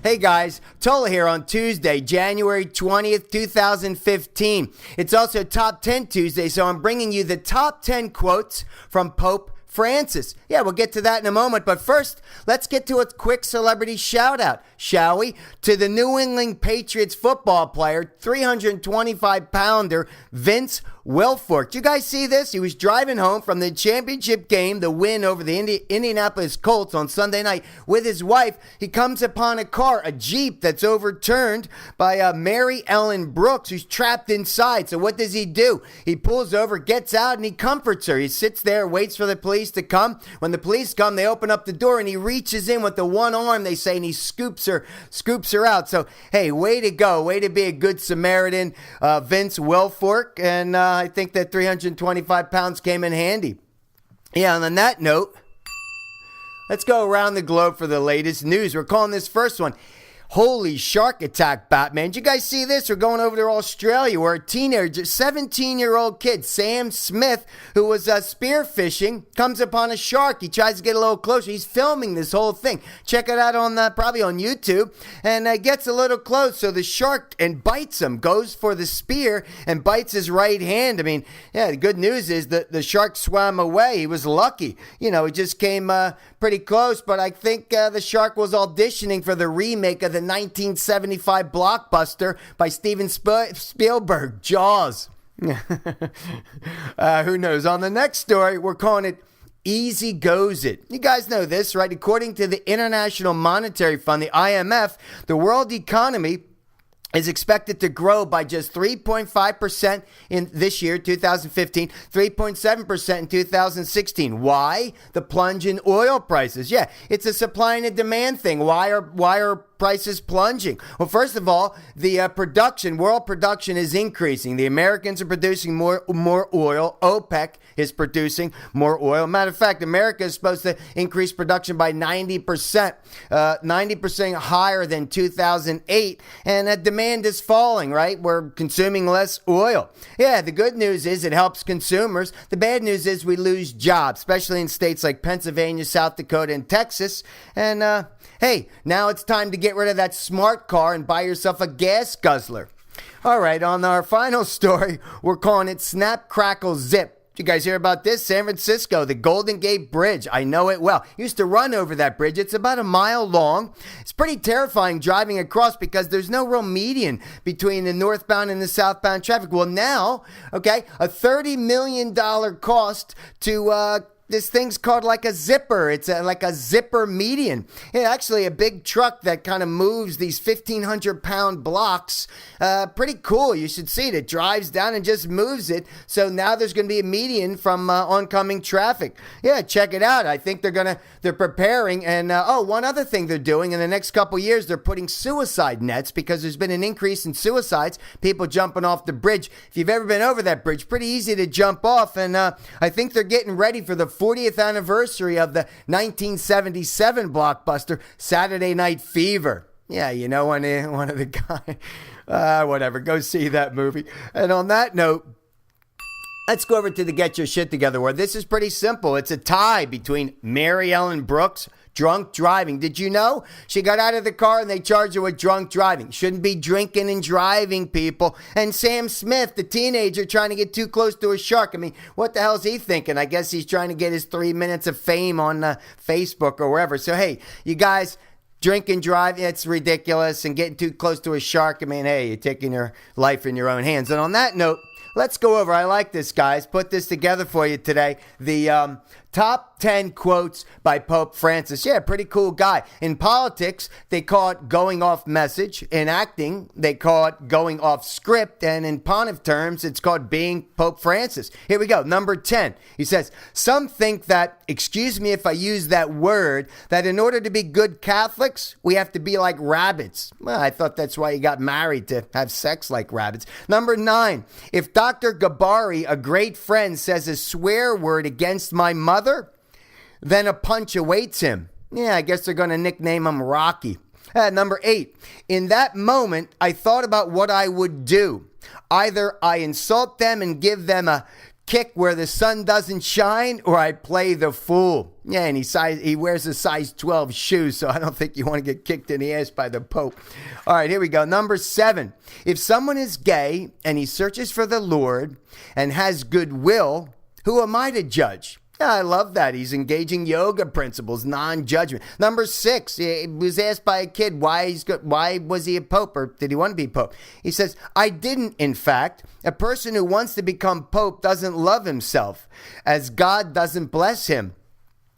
Hey guys, Tola here on Tuesday, January 20th, 2015. It's also Top 10 Tuesday, so I'm bringing you the top 10 quotes from Pope Francis. Yeah, we'll get to that in a moment, but first, let's get to a quick celebrity shout out, shall we? To the New England Patriots football player, 325-pounder Vince Wilfork. Did you guys see this? He was driving home from the championship game, the win over the Indianapolis Colts on Sunday night with his wife. He comes upon a car, a Jeep that's overturned by Mary Ellen Brooks, who's trapped inside. So what does he do? He pulls over, gets out, and he comforts her. He sits there, waits for the police to come. When the police come, they open up the door, and he reaches in with the one arm, they say, and he scoops her out. So, hey, way to go. Way to be a good Samaritan, Vince Wilfork. And I think that 325 pounds came in handy. Yeah, and on that note, let's go around the globe for the latest news. We're calling this first one, Holy Shark Attack, Batman. Did you guys see this? We're going over to Australia where a teenager, 17-year-old kid, Sam Smith, who was spearfishing, comes upon a shark. He tries to get a little closer. He's filming this whole thing. Check it out on probably on YouTube. And gets a little close. So the shark and bites him, goes for the spear and bites his right hand. I mean, yeah, the good news is that the shark swam away. He was lucky. You know, he just came pretty close. But I think the shark was auditioning for the remake of the 1975 blockbuster by Steven Spielberg, Jaws. Who knows? On the next story, we're calling it Easy Goes It. You guys know this, right? According to the International Monetary Fund, the IMF, the world economy is expected to grow by just 3.5% in this year, 2015, 3.7% in 2016. Why? The plunge in oil prices. Yeah, it's a supply and a demand thing. Why are prices plunging? Well, first of all, the world production is increasing. The Americans are producing more oil. OPEC is producing more oil. Matter of fact, America is supposed to increase production by 90%, 90% higher than 2008, and that demand is falling, right? We're consuming less oil. Yeah, the good news is it helps consumers. The bad news is we lose jobs, especially in states like Pennsylvania, South Dakota, and Texas. And hey, now it's time to get rid of that smart car and buy yourself a gas guzzler. All right, on our final story, we're calling it Snap, Crackle, Zip. Did you guys hear about this? San Francisco, the Golden Gate Bridge. I know it well. Used to run over that bridge. It's about a mile long. It's pretty terrifying driving across because there's no real median between the northbound and the southbound traffic. Well, now, okay, a $30 million cost to this thing's called like a zipper. It's like a zipper median. Yeah, actually a big truck that kind of moves these 1,500-pound blocks. Pretty cool. You should see it. It drives down and just moves it. So now there's going to be a median from oncoming traffic. Yeah, check it out. I think they're preparing. And one other thing they're doing in the next couple years, they're putting suicide nets because there's been an increase in suicides. People jumping off the bridge. If you've ever been over that bridge, pretty easy to jump off. And I think they're getting ready for the 40th anniversary of the 1977 blockbuster Saturday Night Fever. Yeah, you know, one of the guys, whatever, go see that movie. And on that note, let's go over to the Get Your Shit Together where this is pretty simple. It's a tie between Mary Ellen Brooks, drunk driving. Did you know? She got out of the car and they charged her with drunk driving. Shouldn't be drinking and driving, people. And Sam Smith, the teenager trying to get too close to a shark. I mean, what the hell's he thinking? I guess he's trying to get his 3 minutes of fame on Facebook or wherever. So, hey, you guys, drink and drive, it's ridiculous. And getting too close to a shark, I mean, hey, you're taking your life in your own hands. And on that note, let's go over, I like this, guys. Put this together for you today. The top 10 quotes by Pope Francis. Yeah, pretty cool guy. In politics, they call it going off message. In acting, they call it going off script. And in pontiff terms, it's called being Pope Francis. Here we go. Number 10. He says, some think that, excuse me if I use that word, that in order to be good Catholics, we have to be like rabbits. Well, I thought that's why you got married, to have sex like rabbits. Number 9. If Dr. Gabari, a great friend, says a swear word against my mother, then a punch awaits him. Yeah, I guess they're going to nickname him Rocky. Number 8. In that moment, I thought about what I would do. Either I insult them and give them a kick where the sun doesn't shine, or I play the fool. Yeah, and he wears a size 12 shoe, so I don't think you want to get kicked in the ass by the Pope. All right, here we go. Number 7. If someone is gay and he searches for the Lord and has goodwill, who am I to judge? Yeah, I love that. He's engaging yoga principles, non-judgment. Number 6, he was asked by a kid why was he a pope, or did he want to be pope? He says, I didn't, in fact. A person who wants to become pope doesn't love himself, as God doesn't bless him.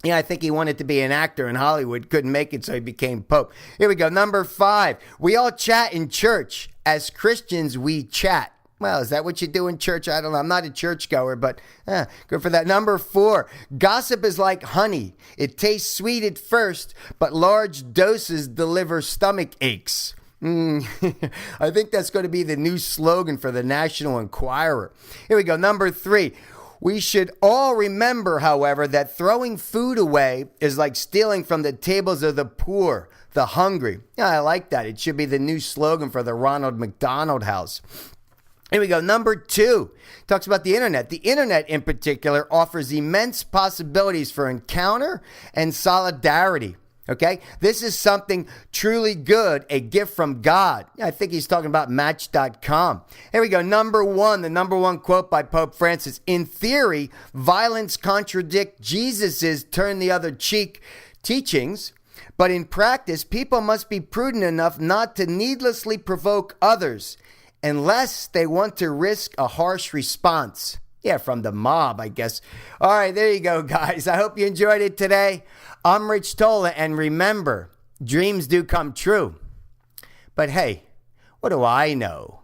Yeah, I think he wanted to be an actor in Hollywood, couldn't make it, so he became pope. Here we go. Number 5, we all chat in church. As Christians, we chat. Well, is that what you do in church? I don't know. I'm not a churchgoer, but good for that. Number 4, gossip is like honey. It tastes sweet at first, but large doses deliver stomach aches. I think that's going to be the new slogan for the National Enquirer. Here we go. Number 3, we should all remember, however, that throwing food away is like stealing from the tables of the poor, the hungry. Yeah, I like that. It should be the new slogan for the Ronald McDonald House. Here we go. Number 2 talks about the internet. The internet in particular offers immense possibilities for encounter and solidarity. Okay, this is something truly good, a gift from God. I think he's talking about Match.com. Here we go. Number 1, the number 1 quote by Pope Francis. In theory, violence contradicts Jesus's turn the other cheek teachings. But in practice, people must be prudent enough not to needlessly provoke others, unless they want to risk a harsh response. Yeah, from the mob, I guess. All right, there you go, guys. I hope you enjoyed it today. I'm Rich Tola, and remember, dreams do come true. But hey, what do I know?